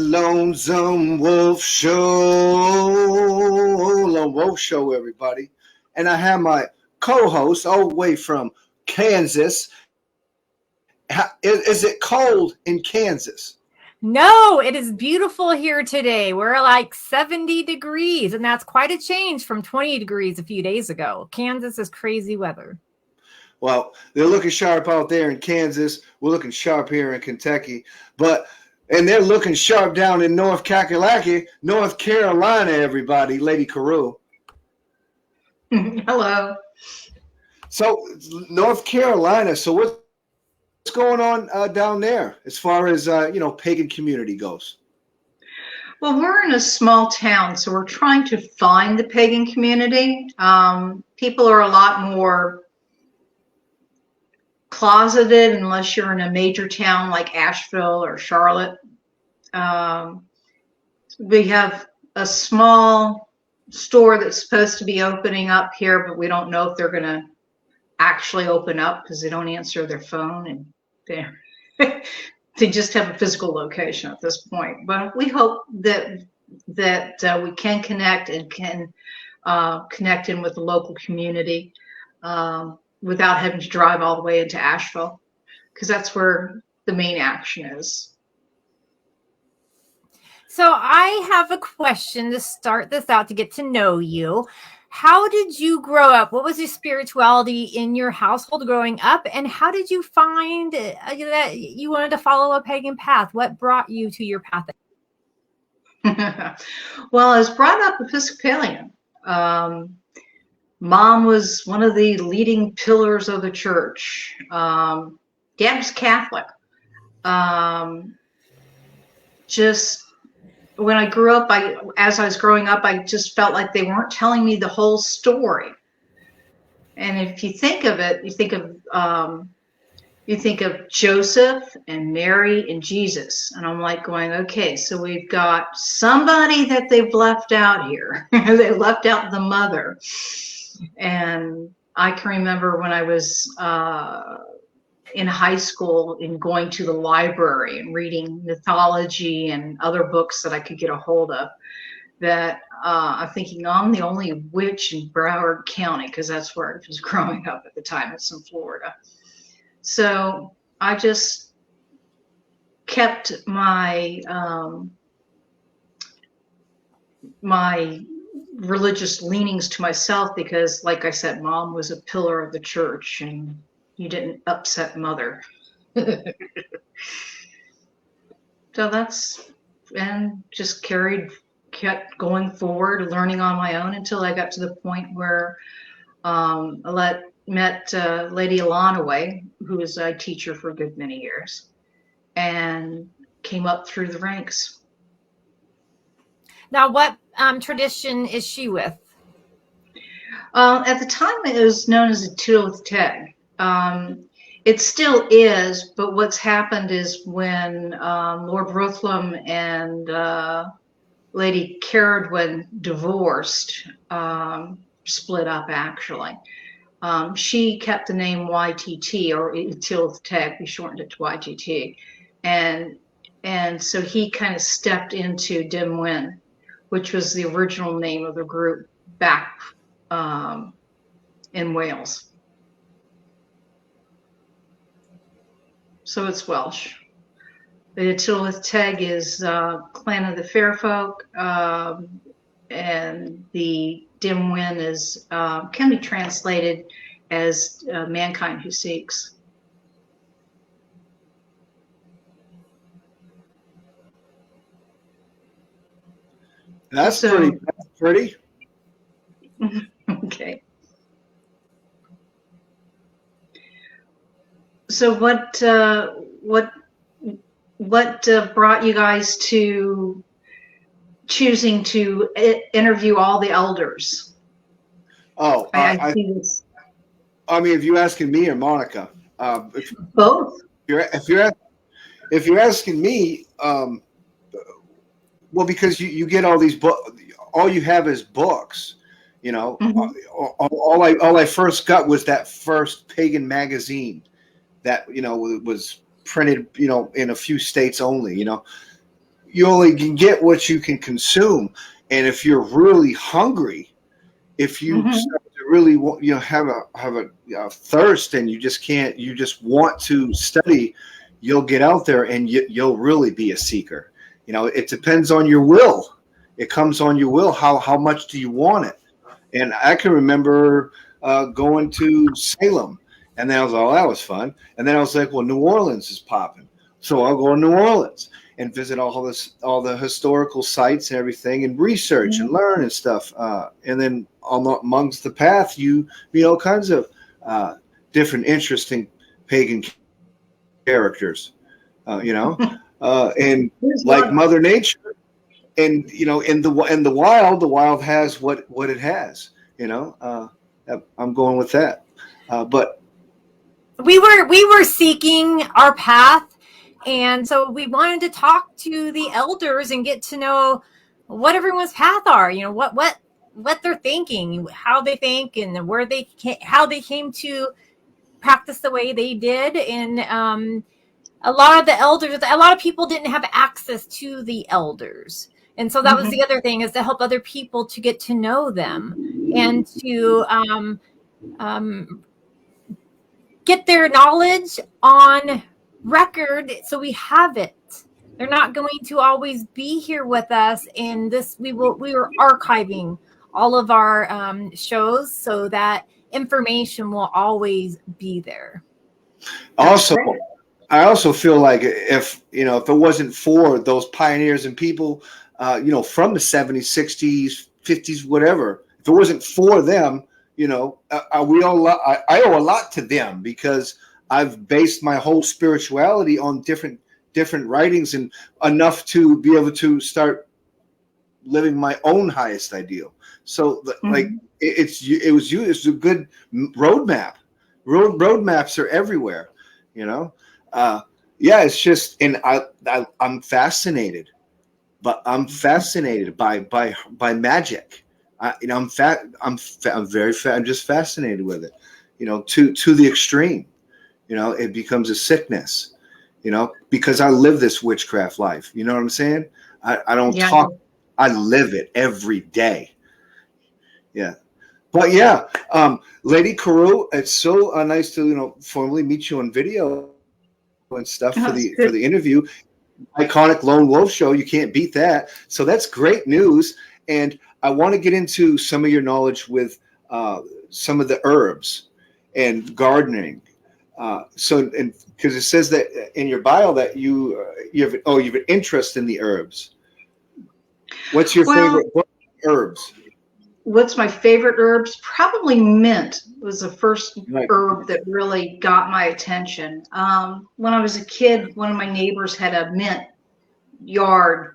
Lonesome Wolf Show. Lone Wolf Show, everybody. And I have my co-host all the way from Kansas. Is it cold in Kansas? No, it is beautiful here today. We're like 70 degrees, and that's quite a change from 20 degrees a few days ago. Kansas is crazy weather. Well, they're looking sharp out there in Kansas. We're looking sharp here in Kentucky. And they're looking sharp down in North Kakalaki, North Carolina, everybody. Lady Caru. Hello. So, North Carolina. So, what's going on down there as far as, pagan community goes? Well, we're in a small town, so we're trying to find the pagan community. People are a lot more closeted unless you're in a major town like Asheville or Charlotte. We have a small store that's supposed to be opening up here, but we don't know if they're going to actually open up because they don't answer their phone, and they just have a physical location at this point. But we hope that we can connect and can connect in with the local community without having to drive all the way into Asheville, because that's where the main action is. So I have a question to start this out to get to know you. How did you grow up? What was your spirituality in your household growing up? And how did you find that you wanted to follow a pagan path? What brought you to your path? Well, I was brought up Episcopalian. Mom was one of the leading pillars of the church. Dad was Catholic. Just when I grew up, as I was growing up, I just felt like they weren't telling me the whole story. And if you think of it, you think of Joseph and Mary and Jesus. And I'm like going, okay, so we've got somebody that they've left out here. They left out the mother. And I can remember when I was in high school and going to the library and reading mythology and other books that I could get a hold of, that I'm thinking, I'm the only witch in Broward County, because that's where I was growing up at the time. It's in Florida. So I just kept my my religious leanings to myself, because, like I said, Mom was a pillar of the church, and you didn't upset Mother. So and just kept going forward, learning on my own until I got to the point where I met Lady Alana, who was a teacher for a good many years, and came up through the ranks. Now, what tradition is she with? At the time, it was known as the Tilth Teg. It still is, but what's happened is when Lord Rhuddlwn and Lady Caru divorced, split up actually. She kept the name YTT, or Tilth Teg. We shortened it to YTT, and so he kind of stepped into Dynion Mwyn, which was the original name of the group back in Wales. So it's Welsh. The Tilth Teg is Clan of the Fairfolk, and the Dynion Mwyn is can be translated as mankind who seeks. That's pretty. Okay. So what brought you guys to choosing to interview all the elders? Oh, I mean, if you're asking me or Monica, both. If you're asking me, well, because you get all these books, all you have is books. You know, all I first got was that first pagan magazine that, was printed, in a few states only. You only can get what you can consume, and if you're really hungry, if you start to really want, have a thirst, and you just want to study, you'll get out there and you'll really be a seeker. It depends on your will. It comes on your will. How much do you want it? And I can remember going to Salem, and then I was like, oh, that was fun. And then I was like, well, New Orleans is popping, so I'll go to New Orleans and visit all the historical sites and everything, and research and learn and stuff. And then amongst the path, kinds of different interesting pagan characters, and like Mother Nature, and in the wild has what it has. I'm going with that, but we were seeking our path. And so we wanted to talk to the elders and get to know what everyone's path are, what they're thinking, how they think, and how they came to practice the way they did. And a lot of the elders, a lot of people didn't have access to the elders. And so that was the other thing, is to help other people to get to know them and to get their knowledge on record, so we have it. They're not going to always be here with us, and we were archiving all of our shows so that information will always be there. Also, I also feel like if it wasn't for those pioneers and people from the 70s, 60s, 50s, whatever, if it wasn't for them, I owe a lot to them, because I've based my whole spirituality on different writings, and enough to be able to start living my own highest ideal. So like it's a good roadmap. Roadmaps are everywhere, it's just, and I'm fascinated, but I'm fascinated by magic. I'm just fascinated with it, to the extreme. It becomes a sickness, because I live this witchcraft life. You know what I'm saying? I don't talk, I live it every day. Yeah. But Lady Caru, it's so nice to, formally meet you on video and stuff for the interview. Iconic Lone Wolf show. You can't beat that. So that's great news. And I want to get into some of your knowledge with some of the herbs and gardening. Because it says that in your bio that you have an interest in the herbs. What's your favorite herbs? What's my favorite herbs? Probably mint was the first herb that really got my attention. When I was a kid, one of my neighbors had a mint yard.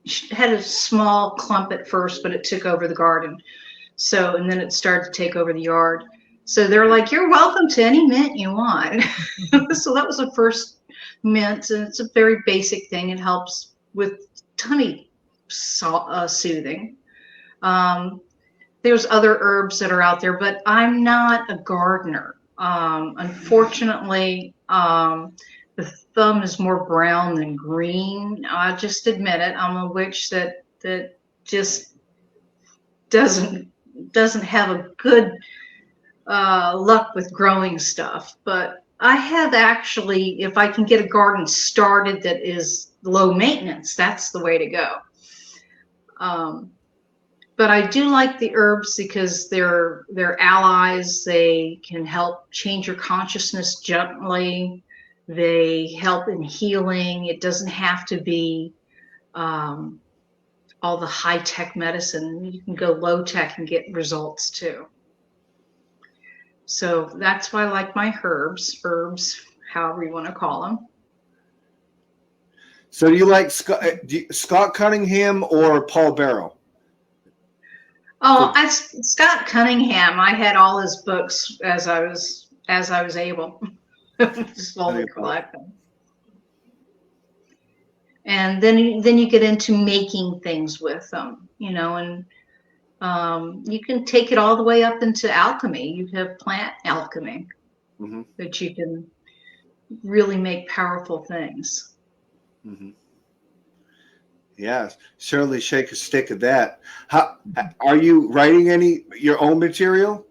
She had a small clump at first, but it took over the garden. And then it started to take over the yard. So they're like, you're welcome to any mint you want. So that was the first mint, and it's a very basic thing. It helps with tummy soothing. There's other herbs that are out there, but I'm not a gardener. Unfortunately, the thumb is more brown than green. I just admit it. I'm a witch that just doesn't have a good luck with growing stuff. But I have actually, if I can get a garden started that is low maintenance, that's the way to go. But I do like the herbs because they're allies. They can help change your consciousness gently. They help in healing. It doesn't have to be all the high-tech medicine. You can go low-tech and get results too. So that's why I like my herbs, however you want to call them. So do you like Scott Cunningham or Paul Barrow? Oh, Scott Cunningham. I had all his books as I was able. Slowly collect them. And then you get into making things with them, and you can take it all the way up into alchemy. You have plant alchemy that you can really make powerful things. Mm-hmm. Yes, certainly shake a stick at that. How are you writing your own material?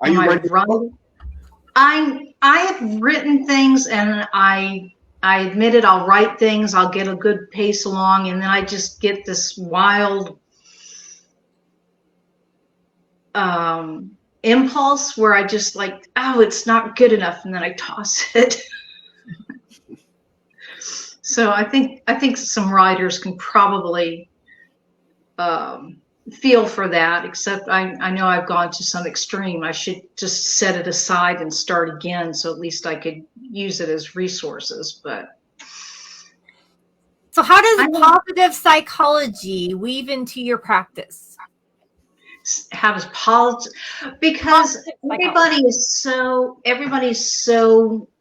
Are Am you I writing? right? I have written things, and I admit it. I'll write things. I'll get a good pace along, and then I just get this wild impulse where I just like, oh, it's not good enough, and then I toss it. So I think some writers can probably feel for that, except I know I've gone to some extreme. I should just set it aside and start again, so at least I could use it as resources. But so how does positive psychology weave into your practice? how does politics? Because everybody's so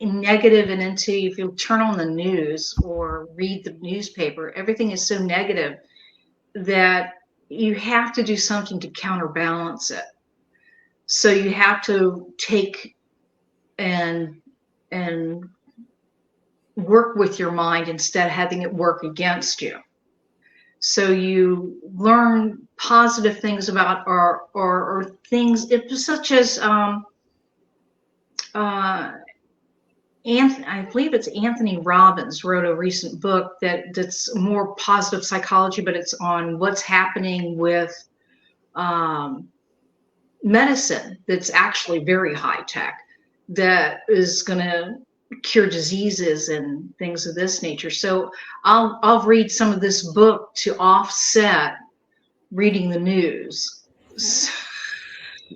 negative and into. If you turn on the news or read the newspaper, everything is so negative that you have to do something to counterbalance it. So you have to take and work with your mind instead of having it work against you. So you learn positive things about or things such as I believe it's Anthony Robbins wrote a recent book that's more positive psychology, but it's on what's happening with medicine that's actually very high tech, that is going to cure diseases and things of this nature. So I'll read some of this book to offset reading the news.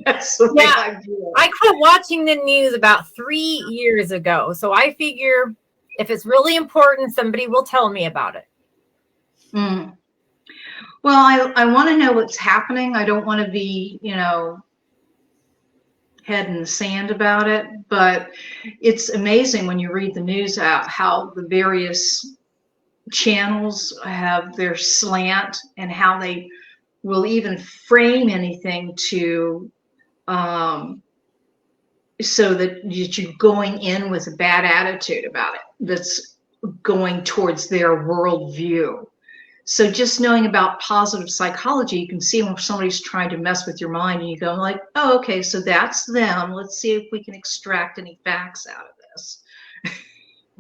That's the way I do it. I quit watching the news about 3 years ago. So I figure if it's really important, somebody will tell me about it. Mm. Well, I want to know what's happening. I don't want to be, head in the sand about it. But it's amazing when you read the news out how the various channels have their slant and how they will even frame anything to so that you're going in with a bad attitude about it, that's going towards their worldview. So just knowing about positive psychology, you can see when somebody's trying to mess with your mind, and you go like, oh, okay, so that's them. Let's see if we can extract any facts out of this.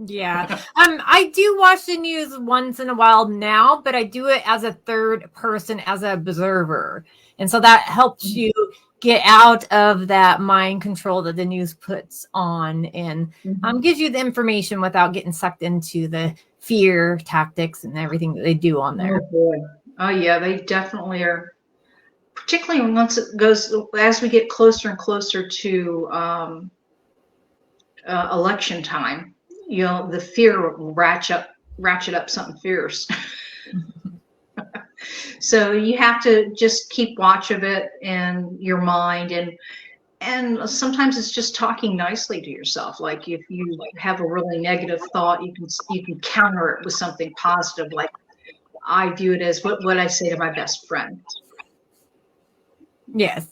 Yeah. I do watch the news once in a while now, but I do it as a third person, as an observer. And so that helps you get out of that mind control that the news puts on, and gives you the information without getting sucked into the fear tactics and everything that they do on there. Oh, boy. Oh, yeah, they definitely are. Particularly once it goes, as we get closer and closer to election time, the fear will ratchet up something fierce. So you have to just keep watch of it in your mind, and sometimes it's just talking nicely to yourself. Like if you have a really negative thought, you can counter it with something positive. Like I view it as what I say to my best friend. Yes.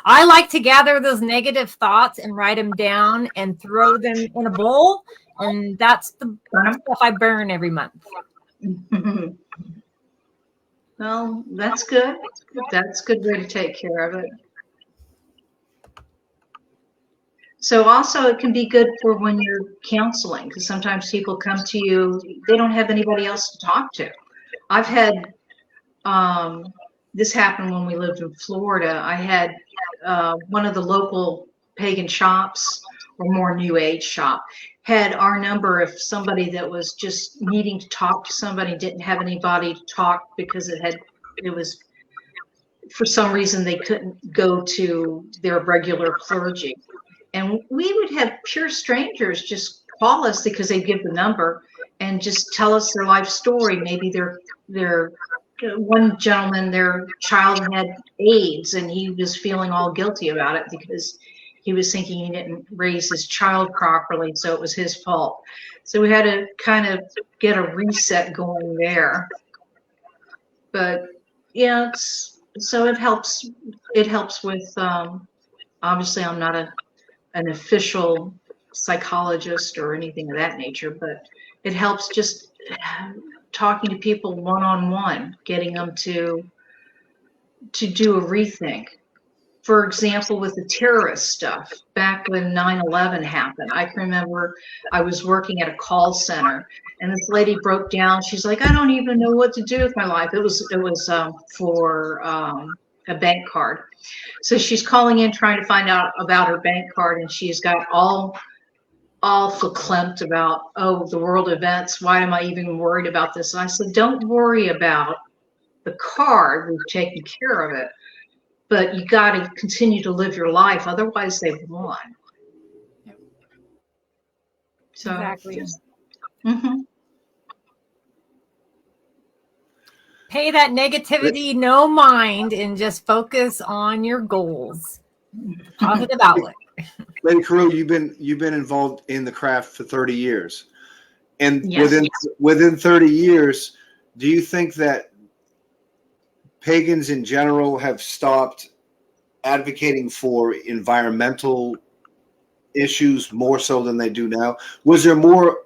I like to gather those negative thoughts and write them down and throw them in a bowl. And that's the stuff I burn every month. Well, that's good. That's a good way to take care of it. So also it can be good for when you're counseling, because sometimes people come to you, they don't have anybody else to talk to. I've had, this happened when we lived in Florida. I had one of the local pagan shops, or more new age shop, had our number if somebody that was just needing to talk to somebody didn't have anybody to talk because it was for some reason they couldn't go to their regular clergy. And we would have pure strangers just call us because they give the number and just tell us their life story. Maybe their one gentleman, their child had AIDS, and he was feeling all guilty about it because he was thinking he didn't raise his child properly, so it was his fault. So we had to kind of get a reset going there. But yeah, so it helps. It helps with. Obviously, I'm not an official psychologist or anything of that nature, but it helps just talking to people one-on-one, getting them to do a rethink. For example, with the terrorist stuff, back when 9/11 happened, I can remember I was working at a call center, and this lady broke down. She's like, I don't even know what to do with my life. It was for a bank card. So she's calling in trying to find out about her bank card, and she's got all verklempt about, oh, the world events. Why am I even worried about this? And I said, don't worry about the card. We've taken care of it. But you got to continue to live your life. Otherwise, they've won. Yep. So, Exactly. Mhm. Pay that negativity no mind and just focus on your goals. Positive outlook. Lady Caru, you've been involved in the craft for 30 years. And Yes. within 30 years, do you think that pagans in general have stopped advocating for environmental issues more so than they do now? Was there more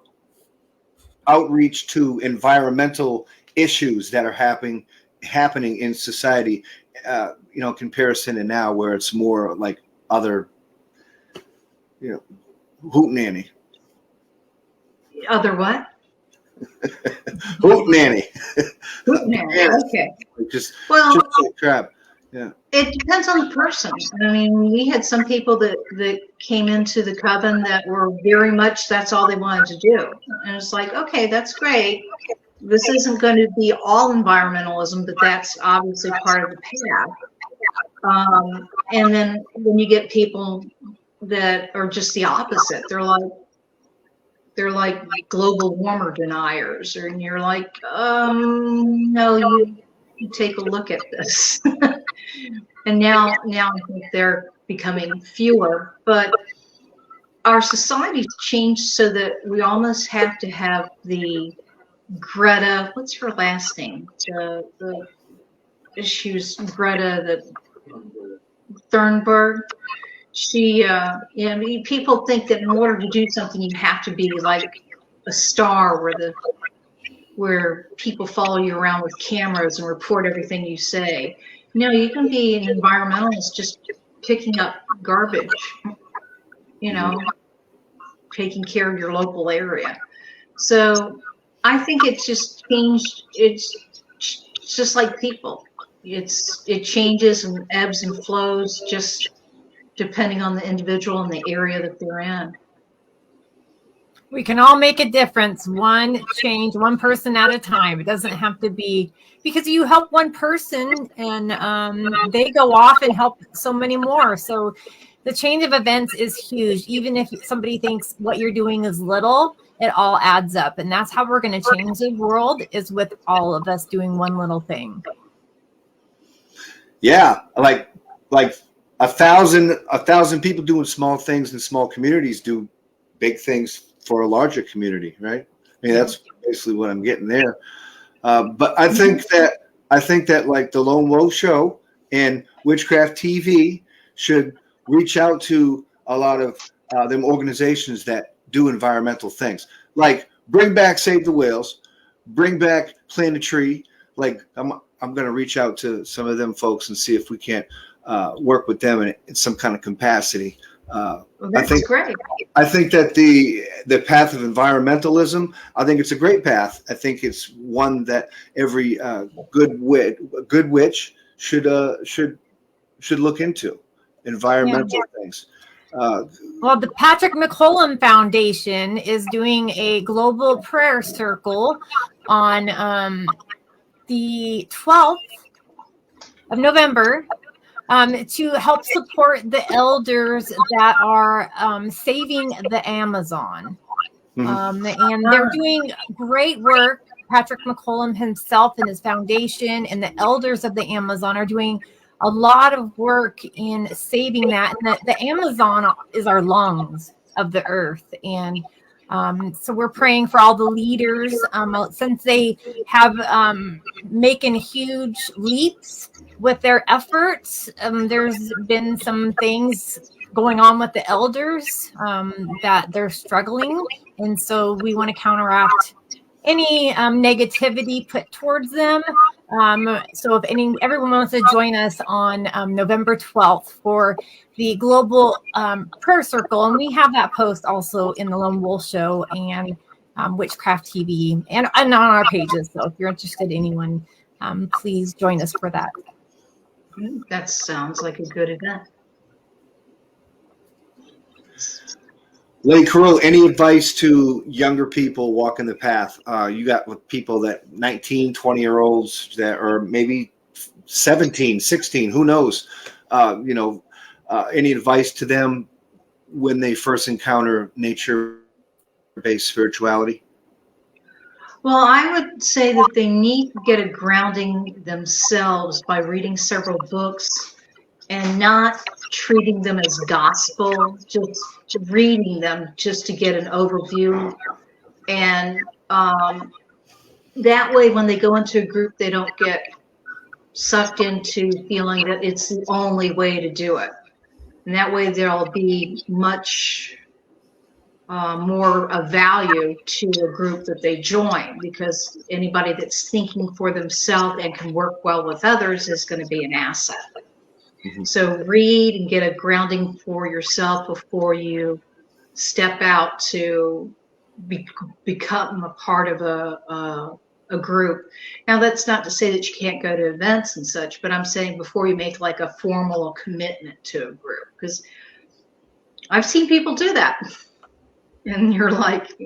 outreach to environmental issues that are happening in society, comparison to now, where it's more like other, hootenanny? Other what? Hootenanny. Hootenanny. Okay. Just Well, like crap. Yeah. it depends on the person. I mean, we had some people that came into the coven that were very much, that's all they wanted to do. And it's like, okay, that's great. This isn't going to be all environmentalism, but that's obviously part of the path. And then when you get people that are just the opposite, they're like global warmer deniers, and you're like, no, you take a look at this. And now I think they're becoming fewer, but our society's changed so that we almost have to have the Greta, what's her last name? The issues, Greta, the Thunberg. She, people think that in order to do something, you have to be like a star where people follow you around with cameras and report everything you say. No, you can be an environmentalist just picking up garbage, taking care of your local area. So I think it's just changed. It's just like people. It changes and ebbs and flows just depending on the individual and the area that they're in. We can all make a difference, one change, one person at a time. It doesn't have to be, because you help one person and they go off and help so many more. So the change of events is huge. Even if somebody thinks what you're doing is little, it all adds up. And that's how we're going to change the world, is with all of us doing one little thing. Yeah, like 1,000 people doing small things in small communities do big things for a larger community, right? I mean, that's basically what I'm getting there. But I think that like the Lone Wolf Show and Witchcraft TV should reach out to a lot of them organizations that do environmental things, like bring back Save the Whales, bring back Plant a Tree. Like I'm going to reach out to some of them folks and see if we can't work with them in some kind of capacity. That's great. I think that the path of environmentalism, I think it's a great path. I think it's one that every good witch should look into, environmental things. Well, the Patrick McCollum Foundation is doing a global prayer circle on the 12th of November. To help support the elders that are saving the Amazon. And they're doing great work. Patrick McCollum himself and his foundation and the elders of the Amazon are doing a lot of work in saving that. And the Amazon is our lungs of the earth. And so we're praying for all the leaders, since they have making huge leaps with their efforts. There's been some things going on with the elders, that they're struggling. And so we want to counteract any negativity put towards them. So if everyone wants to join us on November 12th for the global prayer circle, and we have that post also in the Lone Wolf Show and Witchcraft TV and on our pages. So if you're interested, anyone, please join us for that. That sounds like a good event. Lady Caru, any advice to younger people walking the path? You got with people that 19, 20-year-olds that are maybe 17, 16, who knows? Any advice to them when they first encounter nature-based spirituality? Well, I would say that they need to get a grounding themselves by reading several books and not treating them as gospel, just reading them just to get an overview. And that way, when they go into a group, they don't get sucked into feeling that it's the only way to do it. And that way, there'll be much more of value to a group that they join, because anybody that's thinking for themselves and can work well with others is going to be an asset. Mm-hmm. So read and get a grounding for yourself before you step out to become a part of a group. Now, that's not to say that you can't go to events and such, but I'm saying before you make like a formal commitment to a group, because I've seen people do that. And you're like,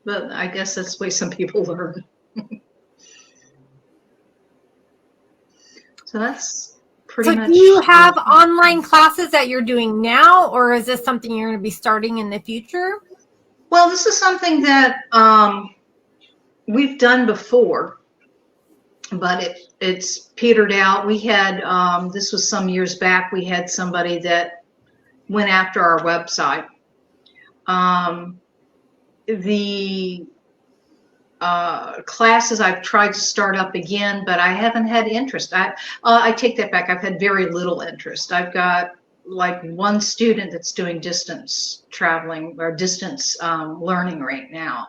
but I guess that's the way some people learn. So that's pretty much. So do you have online classes that you're doing now, or is this something you're going to be starting in the future? Well, this is something that we've done before, but it's petered out. We had, this was some years back, we had somebody that went after our website. The classes I've tried to start up again, but I haven't had interest. I take that back. I've had very little interest. I've got like one student that's doing distance traveling or distance learning right now.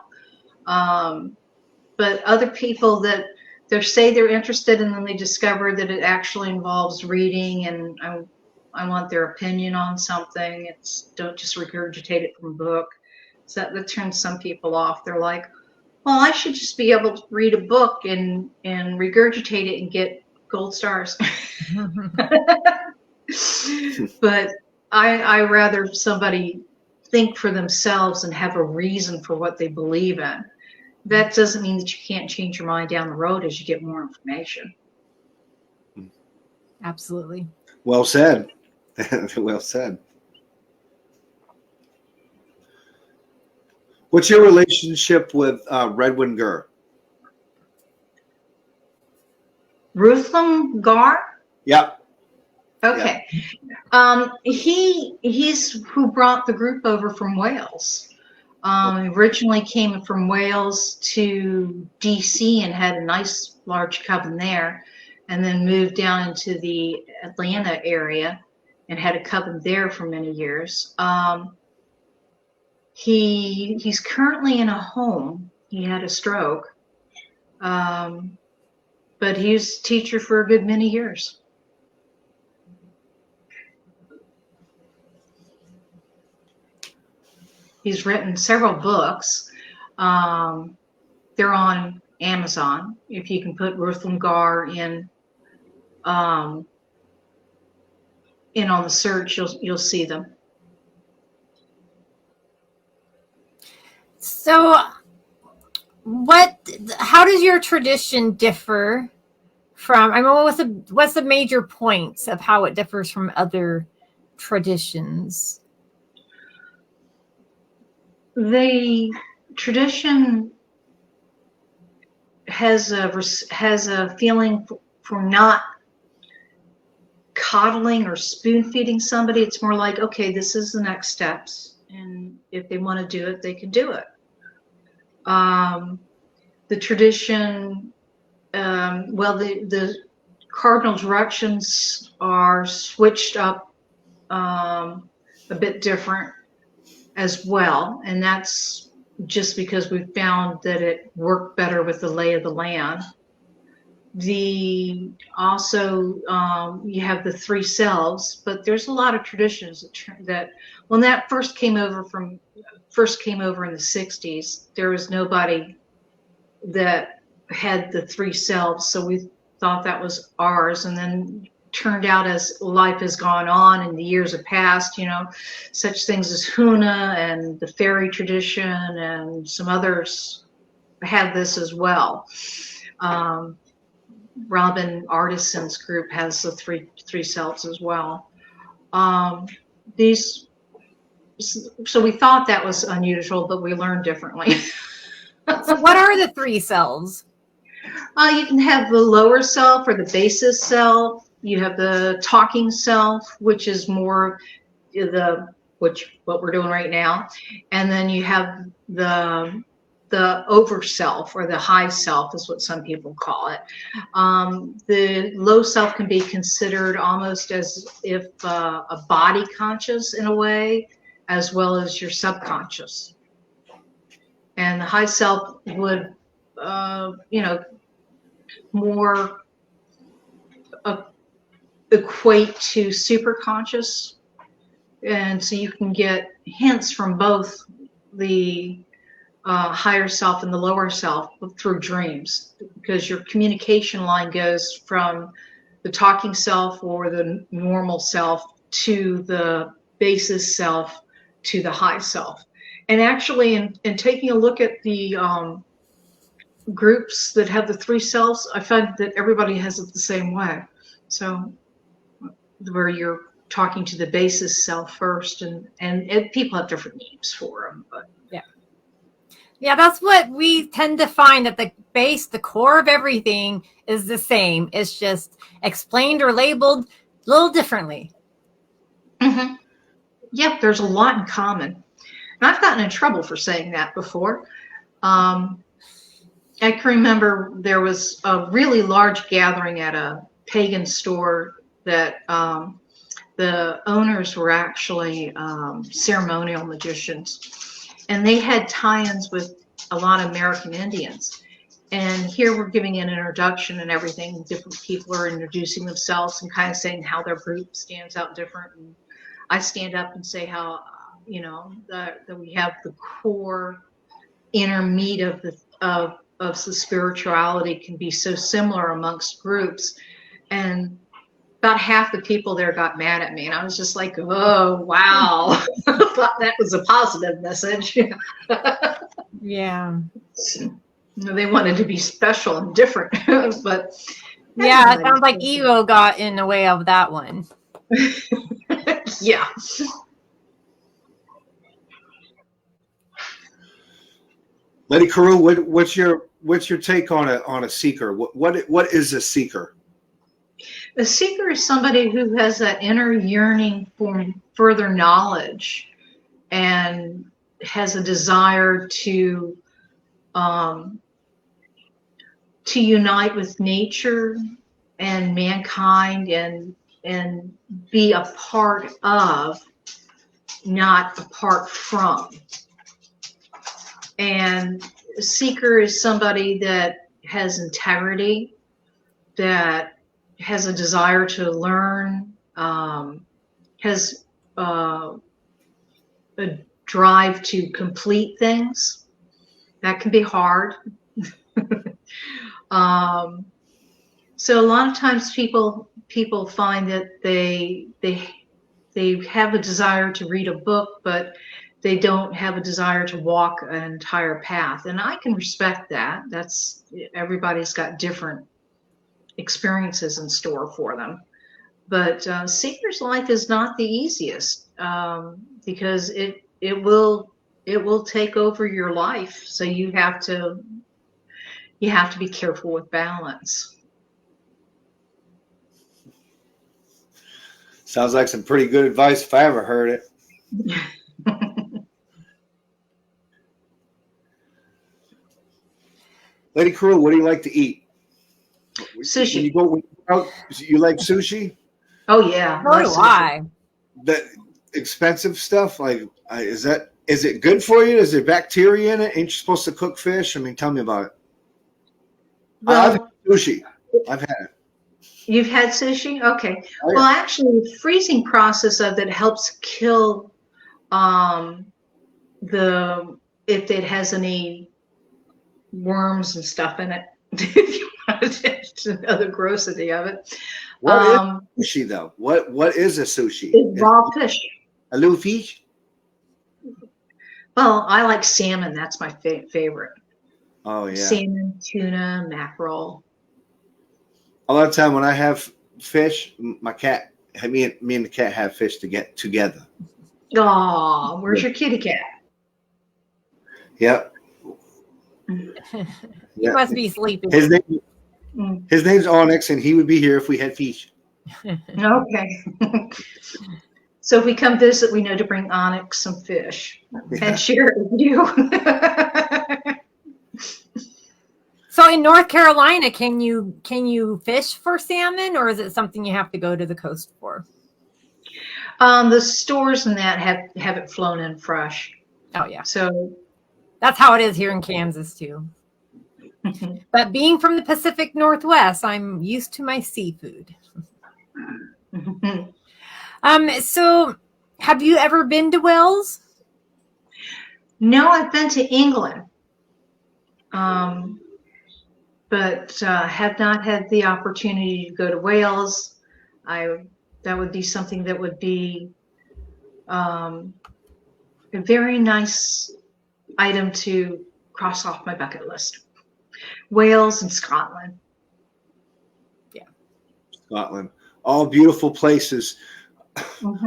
But other people that they say they're interested, and then they discover that it actually involves reading, and I want their opinion on something. Don't just regurgitate it from a book. So that turns some people off. They're like, well, I should just be able to read a book and regurgitate it and get gold stars. But I rather somebody think for themselves and have a reason for what they believe in. That doesn't mean that you can't change your mind down the road as you get more information. Absolutely. Well said. Well said. What's your relationship with Rhuddlwn Gur? Rhuddlwn Gur? Yeah. Okay. Yeah. He's who brought the group over from Wales. Originally came from Wales to DC and had a nice large coven there, and then moved down into the Atlanta area and had a coven there for many years. He's currently in a home. He had a stroke, but he was a teacher for a good many years. He's written several books. They're on Amazon. If you can put Rhuddlwn Gur in on the search, you'll see them. So how does your tradition differ from, I mean, what's the major points of how it differs from other traditions? The tradition has a feeling for not coddling or spoon feeding somebody. It's more like, okay, this is the next steps, and if they want to do it, they can do it. The tradition, the cardinal directions are switched up a bit different as well. And that's just because we found that it worked better with the lay of the land. You have the three selves, but there's a lot of traditions that when that first came over in the 60s, there was nobody that had the three selves, so we thought that was ours. And then turned out, as life has gone on and the years have passed, such things as Huna and the fairy tradition and some others had this as well. Robin Artisan's group has the three selves as well. So we thought that was unusual, but we learned differently. So what are the three selves? You can have the lower self or the basis self. You have the talking self, which is more what we're doing right now. And then you have the over self, or the high self is what some people call it. The low self can be considered almost as if a body conscious in a way, as well as your subconscious. And the high self would, more equate to superconscious. And so you can get hints from both the higher self and the lower self through dreams, because your communication line goes from the talking self or the normal self to the basis self to the high self. And actually, in taking a look at the groups that have the three selves, I find that everybody has it the same way. So where you're talking to the basis self first, and people have different names for them, but yeah, that's what we tend to find, that the base, the core of everything is the same. It's just explained or labeled a little differently. Mm-hmm. Yep, there's a lot in common. And I've gotten in trouble for saying that before. I can remember there was a really large gathering at a pagan store that the owners were actually ceremonial magicians. And they had tie-ins with a lot of American Indians. And here we're giving an introduction and everything. Different people are introducing themselves and kind of saying how their group stands out different. And I stand up and say how, that we have the core inner meat of the spirituality can be so similar amongst groups. And about half the people there got mad at me, and I was just like, oh, wow. Thought that was a positive message. Yeah. They wanted to be special and different. But yeah, it sounds like ego got in the way of that one. Yeah. Lady Caru, what's your take on a seeker? What is a seeker? A seeker is somebody who has that inner yearning for further knowledge and has a desire to unite with nature and mankind and be a part of, not apart from. And a seeker is somebody that has integrity, that has a desire to learn, has a drive to complete things. That can be hard. So a lot of times people find that they have a desire to read a book, but they don't have a desire to walk an entire path. And I can respect that. That's, everybody's got different experiences in store for them. But seeker's life is not the easiest, because it will take over your life. So you have to be careful with balance. Sounds like some pretty good advice if I ever heard it. Lady Caru, what do you like to eat? Sushi. When you go out, you like sushi? Oh yeah. So do I. that expensive stuff, like, is it good for you? Is there bacteria in it? Ain't you supposed to cook fish? I mean, tell me about it. I've had sushi. I've had it. You've had sushi? Okay. Oh, yeah. Well, actually, the freezing process of it helps kill if it has any worms and stuff in it. If you want to know the grossity of it. What is sushi though? What is a sushi? It's raw fish. A little fish? Well, I like salmon. That's my favorite. Oh yeah. Salmon, tuna, mackerel. A lot of time when I have fish, my cat, me and the cat have fish to get together. Oh, where's your kitty cat? Yep. He must be sleeping. His name's Onyx, and he would be here if we had fish. Okay. So if we come visit, we know to bring Onyx some fish and share it with you. So in North Carolina, can you fish for salmon, or is it something you have to go to the coast for? The stores and that have it flown in fresh. Oh yeah. So that's how it is here in Kansas too. But being from the Pacific Northwest, I'm used to my seafood. So have you ever been to Wales? No, I've been to England. But have not had the opportunity to go to Wales. That would be something that would be a very nice item to cross off my bucket list. Wales and Scotland. Yeah. Scotland. All beautiful places.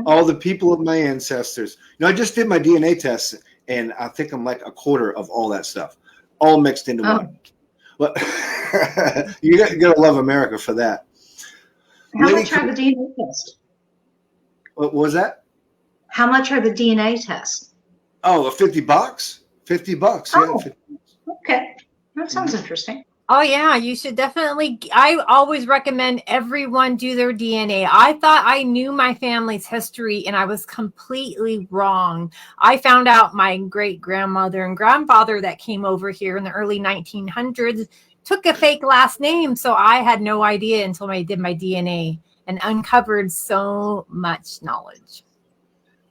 All the people of my ancestors. You know, I just did my DNA test, and I think I'm like a quarter of all that stuff, all mixed into one. But you gotta love America for that. How much are the DNA tests? What was that? How much are the DNA tests? Oh, $50. $50. Oh, yeah. $50. Okay. That sounds interesting. Oh yeah, you should definitely. I always recommend everyone do their DNA. I thought I knew my family's history, and I was completely wrong. I found out my great grandmother and grandfather that came over here in the early 1900s took a fake last name, so I had no idea until I did my DNA and uncovered so much knowledge.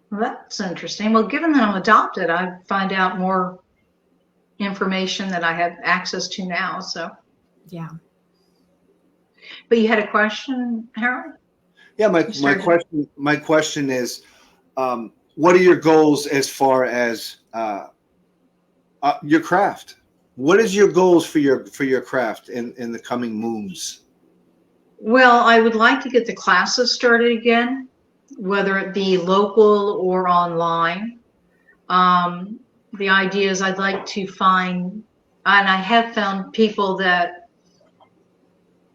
Well, that's interesting. Well, given that I'm adopted, I find out more information that I have access to now. So, yeah. But you had a question, Harold? Yeah, my question is, what are your goals as far as your craft? What is your goals for your craft in the coming moons? Well, I would like to get the classes started again, whether it be local or online. The idea is I'd like to find, and I have found people that,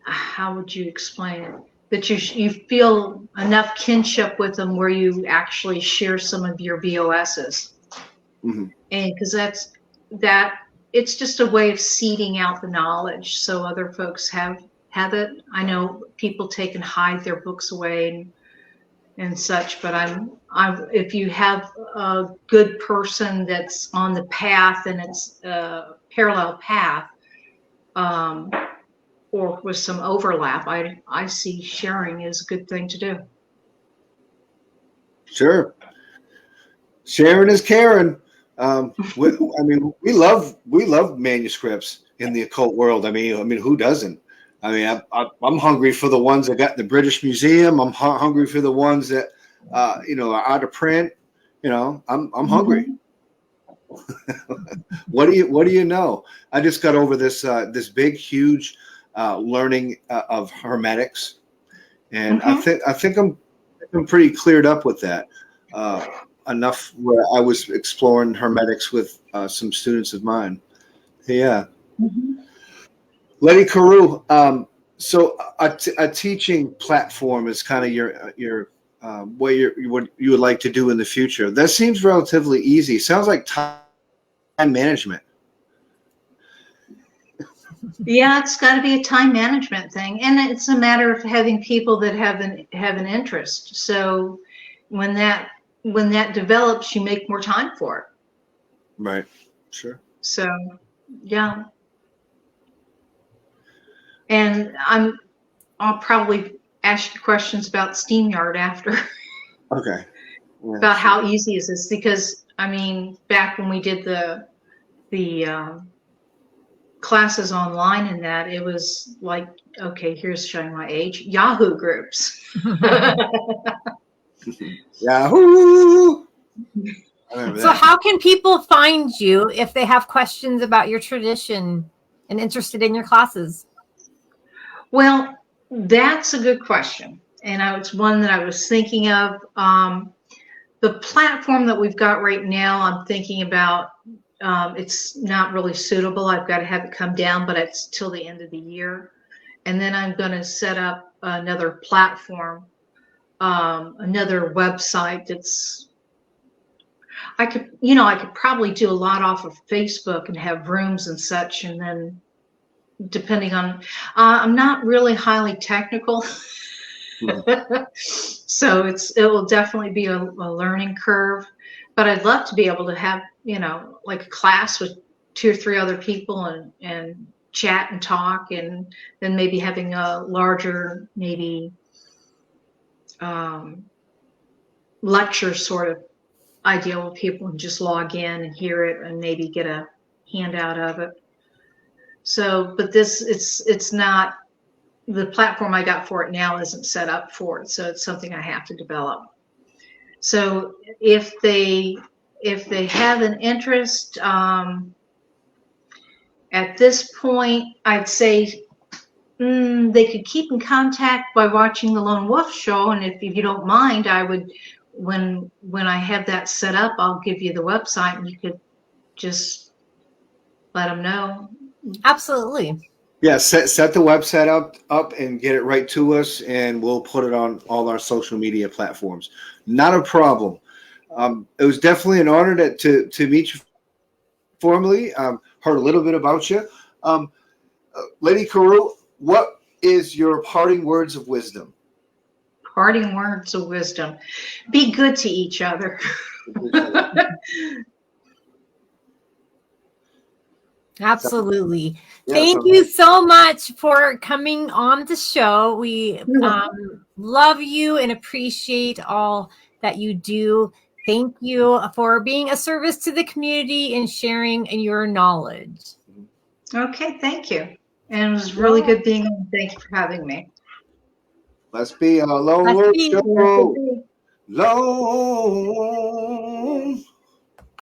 how would you explain it? That you feel enough kinship with them where you actually share some of your BOSs. And because it's just a way of seeding out the knowledge so other folks have it. I know people take and hide their books away and such, but if you have a good person that's on the path and it's a parallel path, or with some overlap, I see sharing is a good thing to do. Sure. Sharing is caring. We love manuscripts in the occult world. I mean, who doesn't? I mean, I'm hungry for the ones that got in the British Museum. I'm hungry for the ones that, are out of print. I'm hungry. What do you know? I just got over this big, huge learning of hermetics, and I think I'm pretty cleared up with that. Enough where I was exploring hermetics with some students of mine. Yeah. Lady Caru, so a teaching platform is kind of your what you would like to do in the future. That seems relatively easy. Sounds like time management. Yeah, it's got to be a time management thing, and it's a matter of having people that have an interest. So, when that develops, you make more time for it. Right. Sure. So, yeah. And I'll probably ask you questions about SteamYard after. Okay. Yeah, About sure. how easy is this? Because I mean, back when we did the classes online and that, it was like, okay, here's showing my age, Yahoo groups. Yahoo! I remember So that. how can people find you if they have questions about your tradition and interested in your classes? Well, that's a good question. And it's one that I was thinking of. The platform that we've got right now, I'm thinking about, it's not really suitable. I've got to have it come down, but it's till the end of the year. And then I'm going to set up another platform, another website that's, I could probably do a lot off of Facebook and have rooms and such. And then depending on, I'm not really highly technical. So it will definitely be a learning curve, but I'd love to be able to have, like a class with 2 or 3 other people and chat and talk, and then maybe having a larger, maybe lecture sort of idea where people can just log in and hear it and maybe get a handout of it. So, but it's not, the platform I got for it now isn't set up for it, so it's something I have to develop. So if they have an interest, at this point, I'd say they could keep in contact by watching the Lone Wolf Show, and if you don't mind, I would, when I have that set up, I'll give you the website, and you could just let them know. Absolutely. Yeah, set the website up and get it right to us, and we'll put it on all our social media platforms. Not a problem. It was definitely an honor to meet you formally. Heard a little bit about you. Lady Caru, what is your parting words of wisdom? Parting words of wisdom. Be good to each other. Absolutely. Yeah, Thank you so much for coming on the show. We love you and appreciate all that you do. Thank you for being a service to the community and sharing your knowledge. Okay, thank you. And it was really good being on. Thank you for having me. Let's be a Lone Wolf Show. Lone